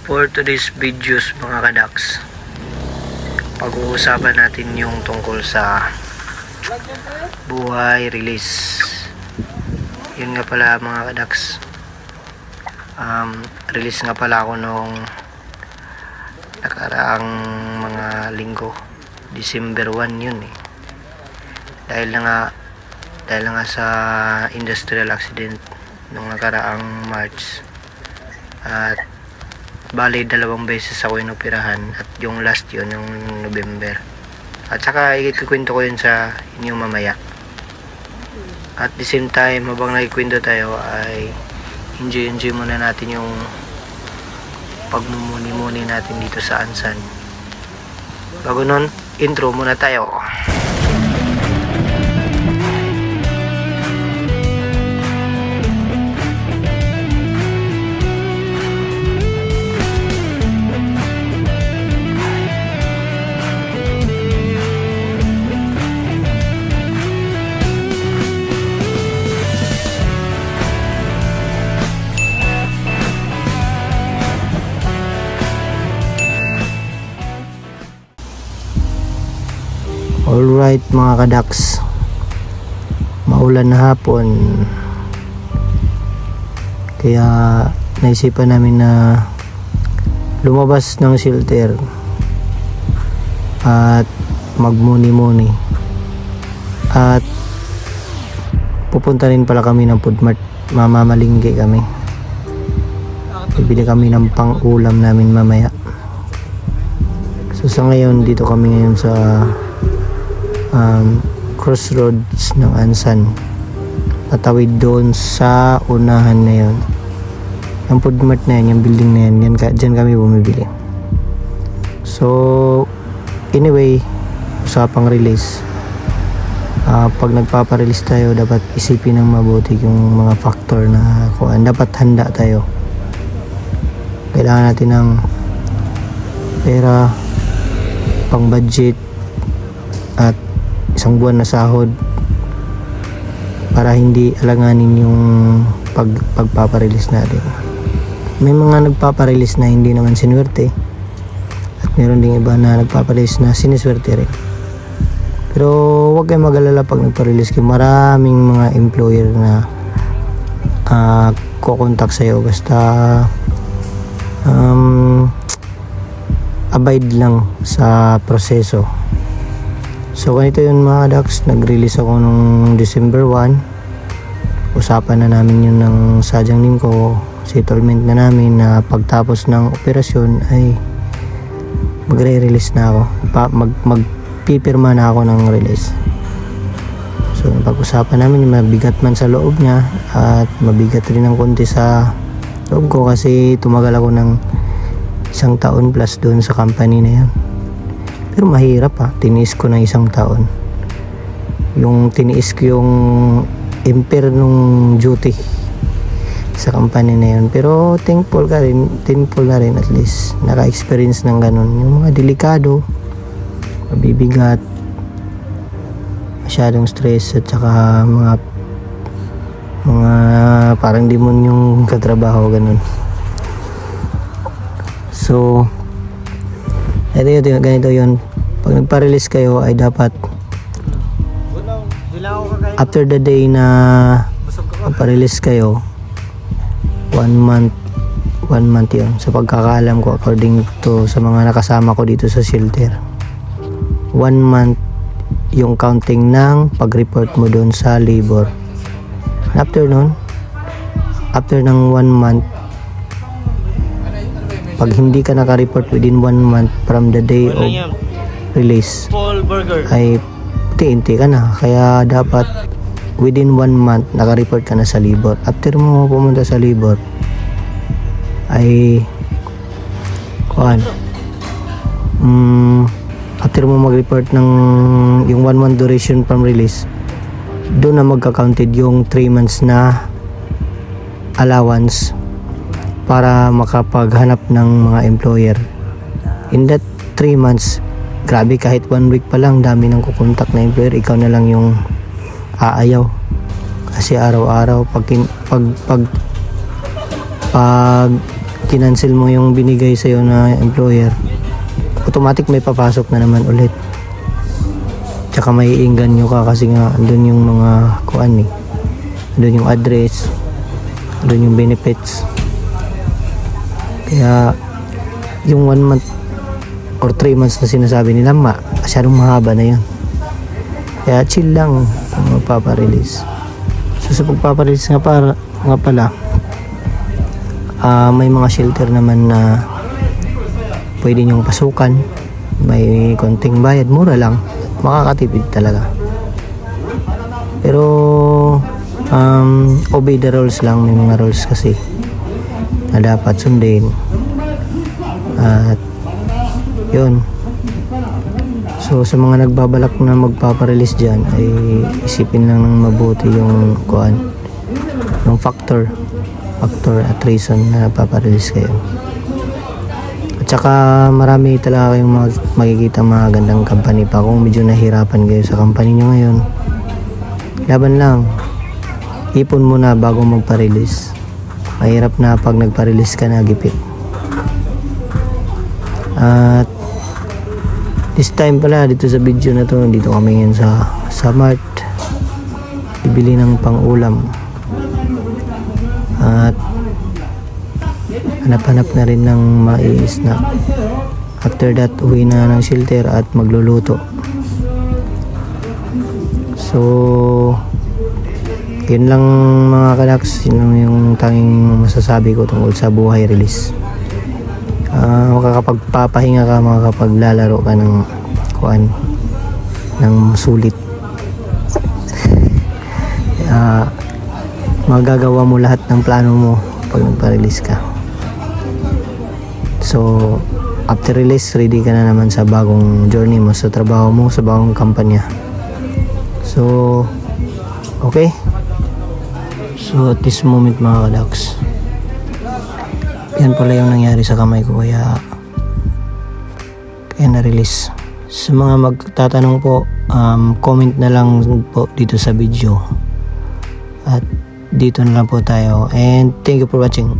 For today's videos mga kadaks, pag-uusapan natin yung tungkol sa buhay release. Yun nga pala mga kadaks, release nga pala ako nung nakaraang mga linggo, December 1 yun eh. Dahil na nga sa industrial accident nung nakaraang March, at bali 2 beses ako inoperahan, at yung last yun yung November. At saka ikikwento ko yun sa inyo mamaya. At the same time, habang nagkikwento tayo ay enjoy muna natin yung pagmumuni-muni natin dito sa Ansan. Bago nun, intro muna tayo. Alright mga kadaks, maulan na hapon, kaya naisipan namin na lumabas ng shelter at magmuni-muni, at pupunta rin pala kami ng food mart. Mamamalinggi kami, bibili kami ng pang-ulam namin mamaya. So sa ngayon, dito kami ngayon sa crossroads ng Ansan, natawid doon sa unahan na yun, yung food mart na yun, yung building na yan, dyan kami bumibili. So anyway, usapang release, pag nagpaparelease tayo, dapat isipin ng mabuti yung mga factor na dapat handa tayo. Kailangan natin ng pera, pang budget, at isang buwan na sahod para hindi alanganin yung pagpaparelease natin. May mga nagpaparelease na hindi naman sinuwerte, at meron ding iba na nagpaparelease na siniswerte rin. Pero huwag kayong mag-alala pag nagparelease kayo. Maraming mga employer na kukontak sa'yo, basta abide lang sa proseso. So ganito yun mga kadaks, nag-release ako nung December 1. Usapan na namin yun ng sadyang linggo, settlement na namin na pagtapos ng operasyon ay magre-release na ako, magpipirma na ako ng release. So pag-usapan namin, mabigat man sa loob niya at mabigat rin ng konti sa loob ko, kasi tumagal ako ng 1 taon plus doon sa company na yan. Pero mahirap tiniis ko ng 1 taon. Yung tiniis ko yung nung duty sa company na yun. Pero thankful na rin at least naka-experience ng ganun. Yung mga delikado, mabibigat, masyadong stress, at saka mga parang demon yung katrabaho, ganun. So ganito yun. Pag nagpa-release kayo ay dapat after the day na magpa-release kayo, 1 month yun. Sa pagkakaalam ko, according to sa mga nakasama ko dito sa shelter, 1 month yung counting ng pag-report mo doon sa labor. After ng 1 month, pag hindi ka naka-report within 1 month from the day of release, ay tinti ka na. Kaya dapat within 1 month naka-report ka na sa labor. After mo pumunta sa labor ay after mo mag-report ng yung 1 month duration from release, doon na magka-counted yung 3 months na allowance para makapaghanap ng mga employer. In that 3 months, grabe, kahit 1 week pa lang, dami ng kukontak na employer, ikaw na lang yung aayaw. Kasi araw-araw pag kinancel mo yung binigay sa'yo na employer, automatic may papasok na naman ulit. Tsaka may iinganyo ka kasi nga andun yung mga kuan eh, andun yung address, andun yung benefits. Kaya yung 1 month or 3 months na sinasabi nila, masyadong mahaba na yun. Kaya chill lang kung magpaparelease. So sa pagpaparelease nga pala, may mga shelter naman na pwede nyong pasukan. May konting bayad, mura lang, makakatipid talaga. Pero obey the rules lang. May mga rules kasi na dapat sundin. At yun. So sa mga nagbabalak na magpaparelease dyan, ay isipin lang ng mabuti yung kuan, yung factor at reason na paparelease kayo. At saka marami talaga kayong makikita mga gandang company pa. Kung medyo nahirapan kayo sa company nyo ngayon, laban lang, ipon muna bago magparelease. Mahirap na pag nagparelease ka na gipit. At this time pala dito sa video na to, dito kami ngayon sa Mart, bibili ng pang-ulam. At hanap-hanap na rin ng mai-snack. After that, uwi na ng shelter at magluluto. So yun lang mga kadaks, yun yung tanging masasabi ko tungkol sa buhay release. Makakapagpapahinga ka, makakapaglalaro ka ng kuan, ng sulit. Magagawa mo lahat ng plano mo pag nagpa-release ka. So after release, ready ka na naman sa bagong journey mo, sa trabaho mo, sa bagong kampanya. So okay, so at this moment mga kadaks, yan pala yung nangyari sa kamay ko, kaya na-release. Sa mga magtatanong po, comment na lang po dito sa video. At dito na lang po tayo. And thank you for watching.